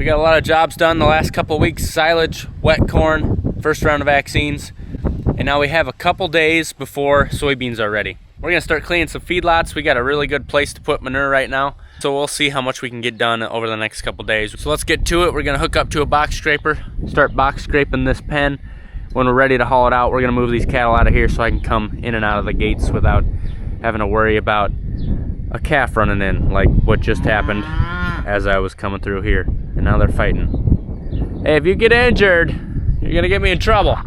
got a lot of jobs done the last couple of weeks. Silage, wet corn, first round of vaccines. And now we have a couple days before soybeans are ready. We're gonna start cleaning some feedlots. We got a really good place to put manure right now. So we'll see how much we can get done over the next couple days. So let's get to it. We're gonna hook up to a box scraper, start box scraping this pen. When we're ready to haul it out, we're gonna move these cattle out of here so I can come in and out of the gates without having to worry about a calf running in, like what just happened as I was coming through here. And now they're fighting. Hey, if you get injured, you're gonna get me in trouble.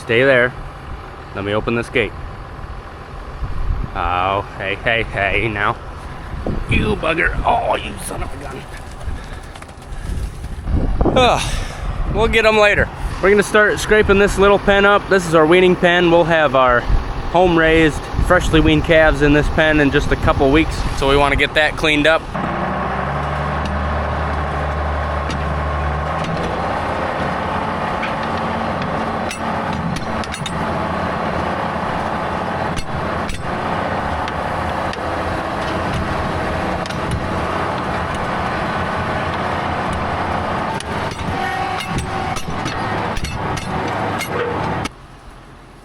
Stay there. Let me open this gate. Oh, hey, now. You bugger. Oh, you son of a gun. Oh, we'll get them later. We're gonna start scraping this little pen up. This is our weaning pen. We'll have our home-raised, freshly weaned calves in this pen in just a couple weeks. So we wanna get that cleaned up.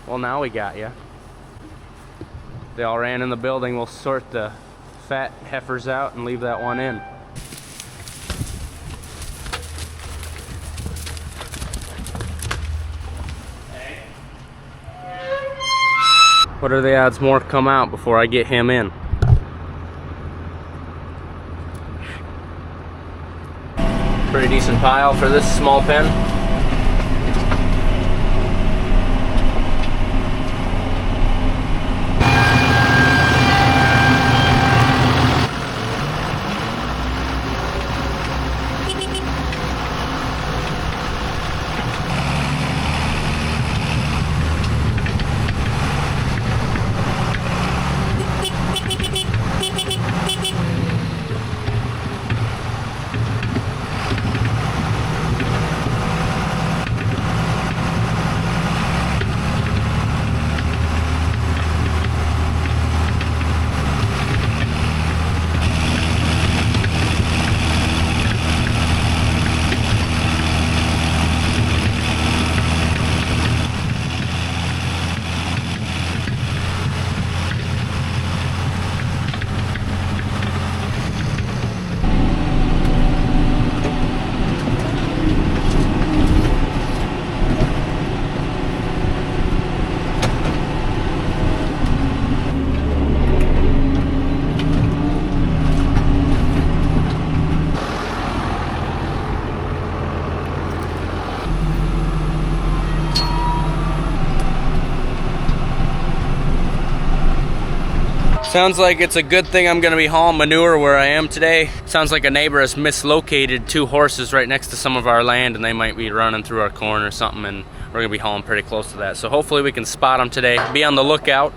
Well, now we got you. They all ran in the building. We'll sort the fat heifers out and leave that one in. What are the odds more come out before I get him in? Pretty decent pile for this small pen. Sounds like it's a good thing I'm gonna be hauling manure where I am today. Sounds like a neighbor has mislocated two horses right next to some of our land and they might be running through our corn or something, and we're gonna be hauling pretty close to that. So hopefully we can spot them today. Be on the lookout.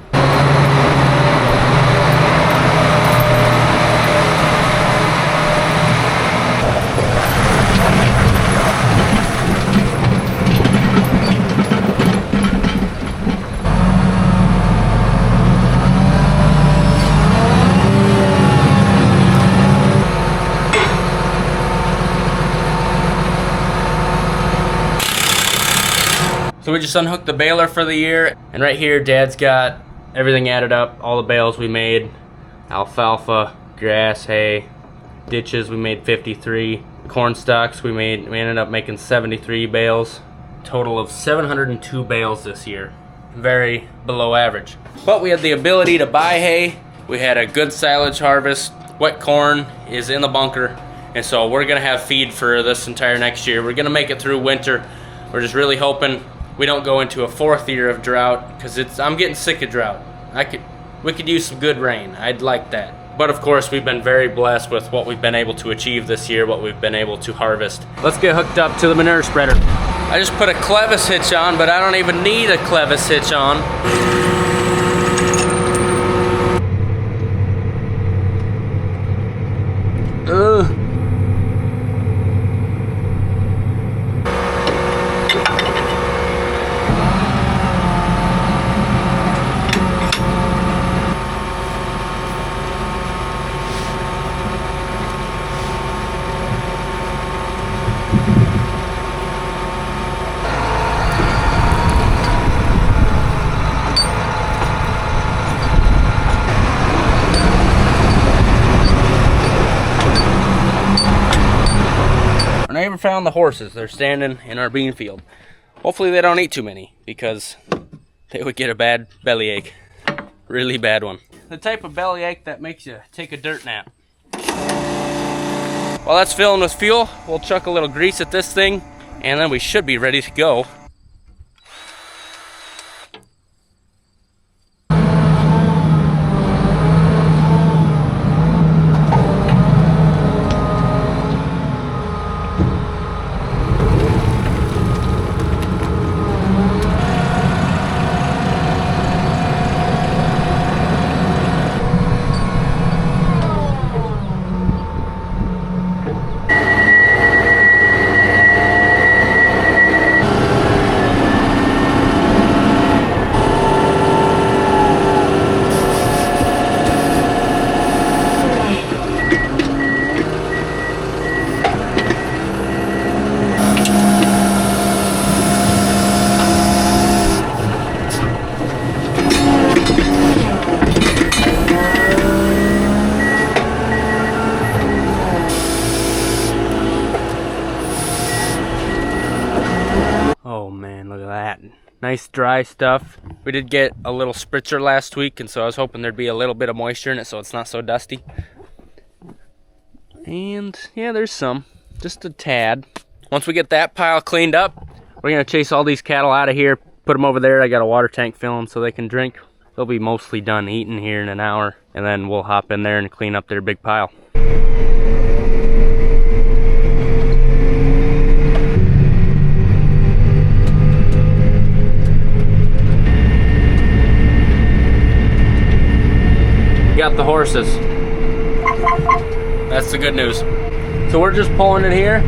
So we just unhooked the baler for the year, and right here Dad's got everything added up, all the bales we made, alfalfa, grass, hay, ditches we made 53, corn stalks we ended up making 73 bales, total of 702 bales this year. Very below average. But we had the ability to buy hay, we had a good silage harvest, wet corn is in the bunker, and so we're gonna have feed for this entire next year. We're gonna make it through winter. We're just really hoping we don't go into a fourth year of drought, because I'm getting sick of drought. We could use some good rain. I'd like that. But of course, we've been very blessed with what we've been able to achieve this year, what we've been able to harvest. Let's get hooked up to the manure spreader. I just put a clevis hitch on, but I don't even need a clevis hitch on. I never found the horses. They're standing in our bean field. Hopefully they don't eat too many, because they would get a bad bellyache. Really bad one. The type of bellyache that makes you take a dirt nap. While that's filling with fuel, we'll chuck a little grease at this thing, and then we should be ready to go. Oh man, look at that. Nice dry stuff. We did get a little spritzer last week, and so I was hoping there'd be a little bit of moisture in it so it's not so dusty. And yeah, there's some. Just a tad. Once we get that pile cleaned up, we're going to chase all these cattle out of here, put them over there. I got a water tank fill them so they can drink. They'll be mostly done eating here in an hour, and then we'll hop in there and clean up their big pile. Got the horses. That's the good news. So we're just pulling it here.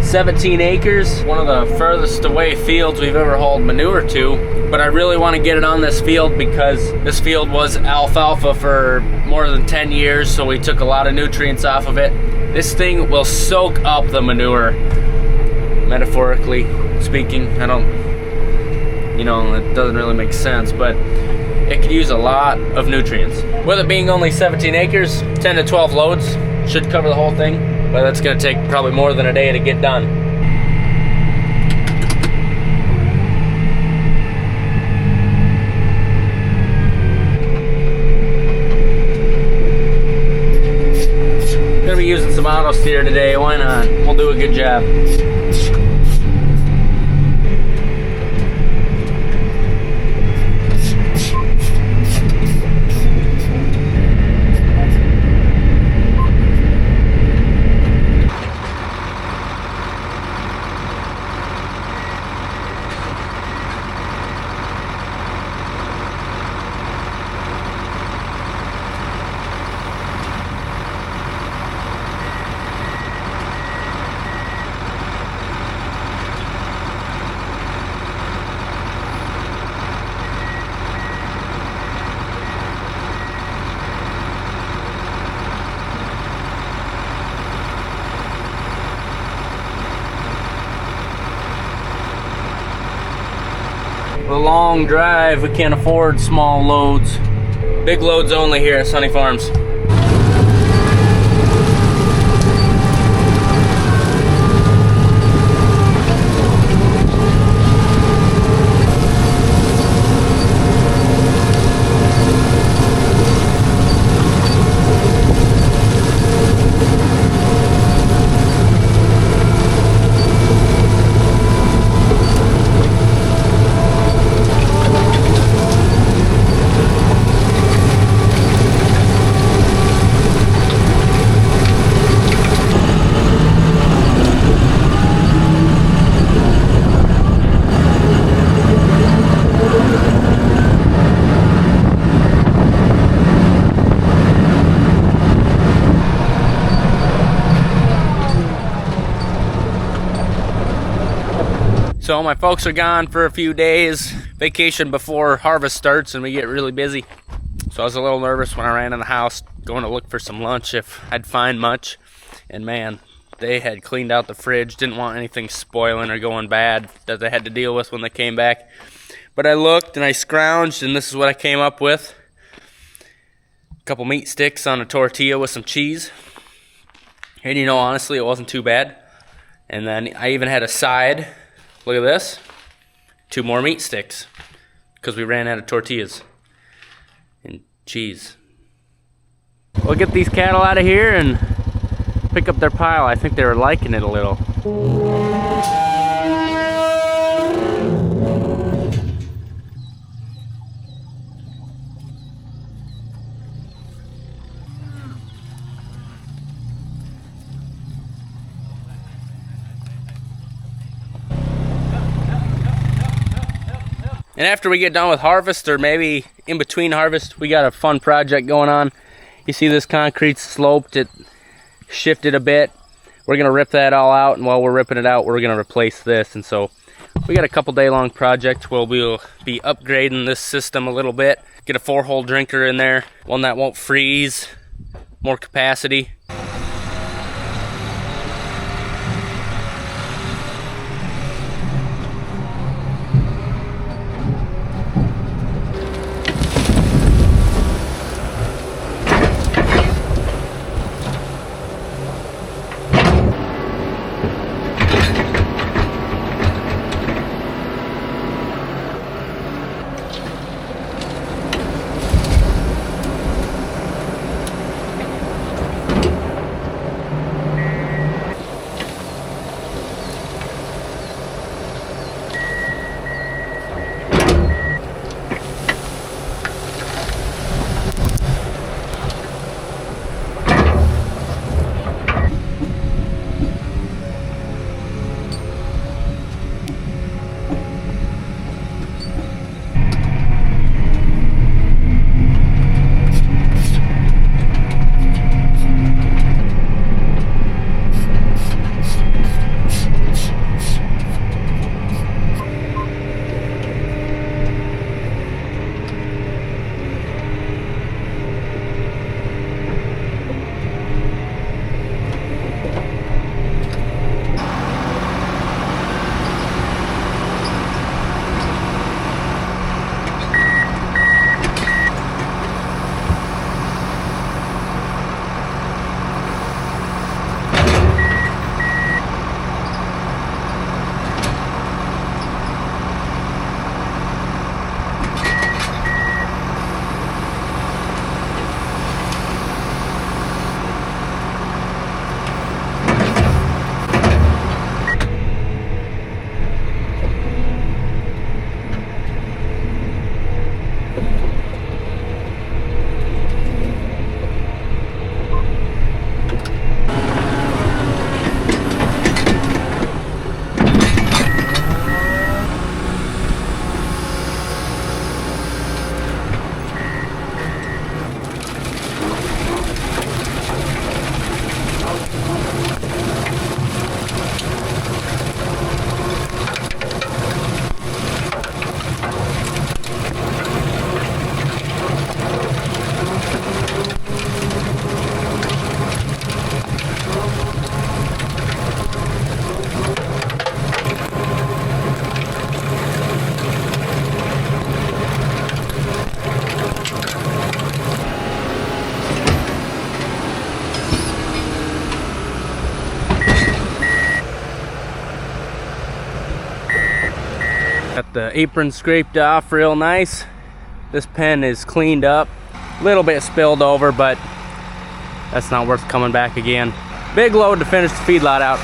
17 acres, one of the furthest away fields we've ever hauled manure to. But I really want to get it on this field because this field was alfalfa for more than 10 years, so we took a lot of nutrients off of it. This thing will soak up the manure, metaphorically speaking. I don't, it doesn't really make sense, but it could use a lot of nutrients. With it being only 17 acres, 10 to 12 loads should cover the whole thing, but that's gonna take probably more than a day to get done. Gonna be using some auto steer today, why not? We'll do a good job. A long drive, we can't afford small loads. Big loads only here at Sonne Farms. So my folks are gone for a few days, vacation before harvest starts and we get really busy. So I was a little nervous when I ran in the house going to look for some lunch if I'd find much. And man, they had cleaned out the fridge, didn't want anything spoiling or going bad that they had to deal with when they came back. But I looked and I scrounged and this is what I came up with. A couple meat sticks on a tortilla with some cheese. And you know, honestly, it wasn't too bad. And then I even had a side. Look at this. 2 more meat sticks because we ran out of tortillas and cheese. We'll get these cattle out of here and pick up their pile. I think they were liking it a little. And after we get done with harvest, or maybe in between harvest, we got a fun project going on. You see this concrete sloped, it shifted a bit. We're gonna rip that all out, and while we're ripping it out, we're gonna replace this. And so we got a couple day long project where we'll be upgrading this system a little bit. Get a 4-hole drinker in there, one that won't freeze, more capacity. Got the apron scraped off real nice. This pen is cleaned up. A little bit spilled over, but that's not worth coming back again. Big load to finish the feedlot out.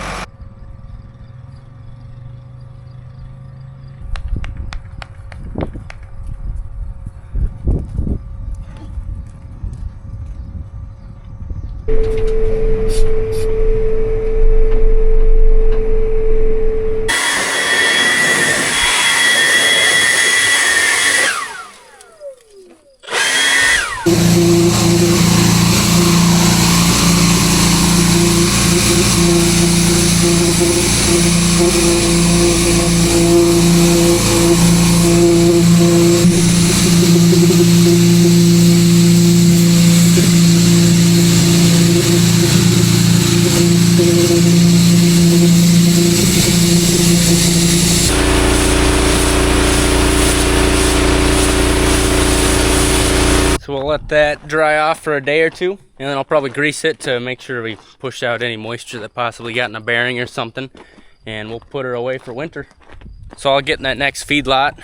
that dry off for a day or two, and then I'll probably grease it to make sure we push out any moisture that possibly got in a bearing or something, and we'll put her away for winter. So I'll get in that next feedlot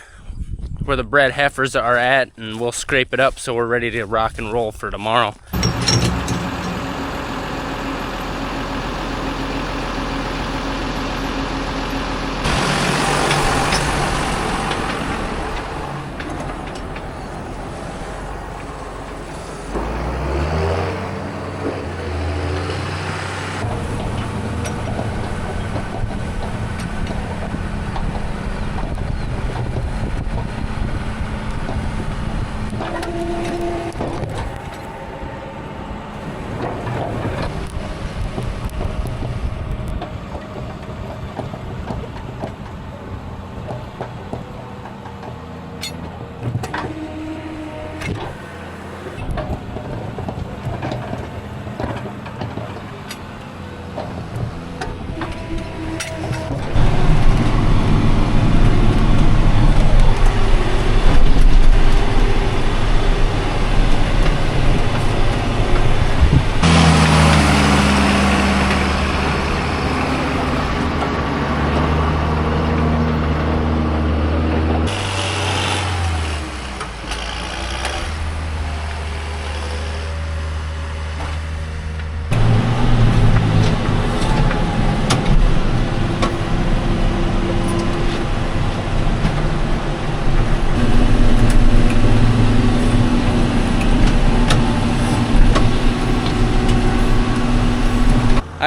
where the bred heifers are at, and we'll scrape it up so we're ready to rock and roll for tomorrow.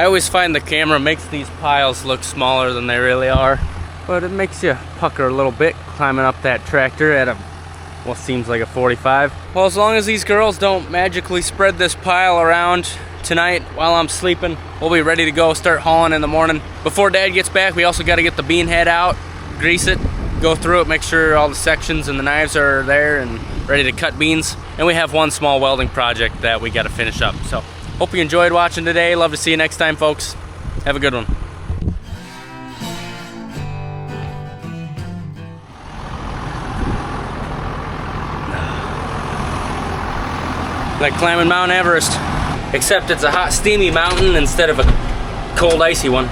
I always find the camera makes these piles look smaller than they really are, but it makes you pucker a little bit climbing up that tractor at what seems like a 45. Well, as long as these girls don't magically spread this pile around tonight while I'm sleeping, we'll be ready to go start hauling in the morning. Before Dad gets back, we also got to get the bean head out, grease it, go through it, make sure all the sections and the knives are there and ready to cut beans. And we have one small welding project that we got to finish up. So hope you enjoyed watching today. Love to see you next time, folks. Have a good one. Like climbing Mount Everest, except it's a hot, steamy mountain instead of a cold, icy one.